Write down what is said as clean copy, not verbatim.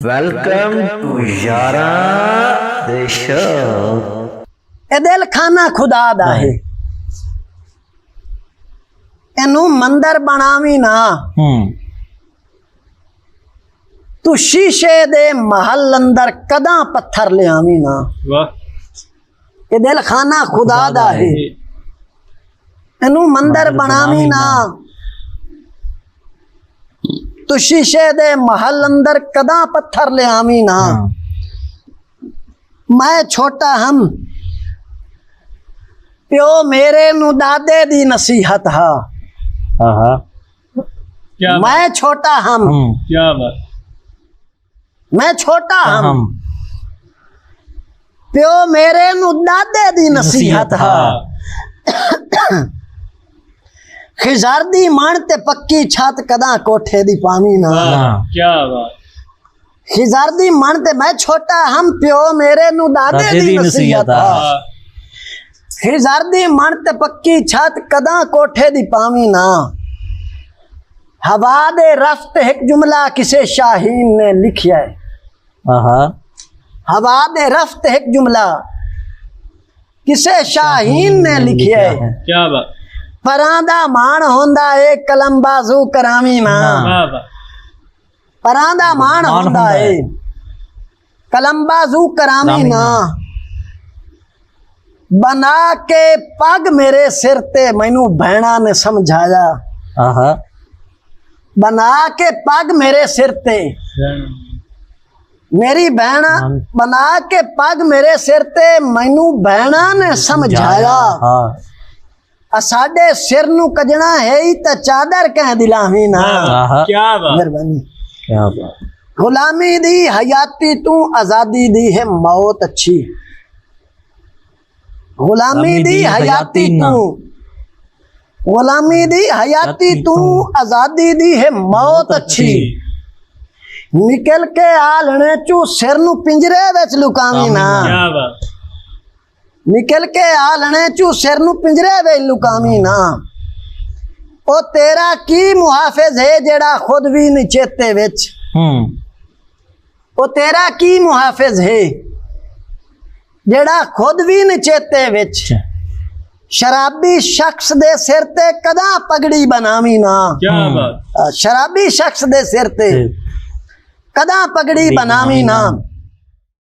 Welcome to यारा दे show. ए दिल खाना खुदा दा है, एनू मंदिर बनावी ना। तू शीशे दे महल अंदर कदा पत्थर ले आवी ना। ए दिल खाना खुदा दा है, एनू मंदिर बनावी ना। तू शीशे दे महल अंदर कदा पत्थर ले आवी ना। मैं छोटा हम प्यो मेरे नु दादे दी नसीहत हा। मैं छोटा हम, क्या बात, मैं छोटा हम प्यो मेरे नु दादे दी नसीहत हा। खिजार दी मान ते पक्की छत कदा कोठे दी पावी ना। क्या बात, खिजार दी मान ते मैं छोटा हम प्यो मेरे नु दादे दी नसीहत हा। खिजार दी मान ते पक्की छत कदा कोठे दी पावी ना। हवा दे रफ्त एक जुमला किसे शाहीन ने लिखिया है। हवा दे रफ्त एक जुमला किसे शाहीन ने लिखिया है। क्या बात, परांदा मान होंदा ए कलम बाजू करावी ना। परांदा मान होंदा ए कलम बाजू करावी ना। बना के पग मेरे सिर ते मैनू भैणा ने समझाया। बना के पग मेरे सिर ते मेरी भैणा, बना के पग मेरे सिर ते मैनू भैणा ने समझाया। साडे सिर नू कजना है ही ते चादर कह दिलावी ना। क्या बात, मेहरबानी, क्या बात। गुलामी दी हयाती तू आजादी दी है मौत अच्छी। गुलामी दी हयाती तू, गुलामी दी हयाती तू आजादी दी है मौत अच्छी। निकल के आलने चू सिर नू पिंजरे विच लुकावी ना। क्या बात, निकल के आलने चू सिर नू पिंजरे विच लुकावी ना। ओ तेरा की मुहाफिज है जेड़ा खुद भी नहीं चेते विच। ओ तेरा की मुहाफिज है जेड़ा खुद भी नहीं चेते विच। शराबी शख्स दे सिर ते कदा पगड़ी बनावी ना। क्या बात, शराबी शख्स दे सिर ते कदा पगड़ी बनावी ना।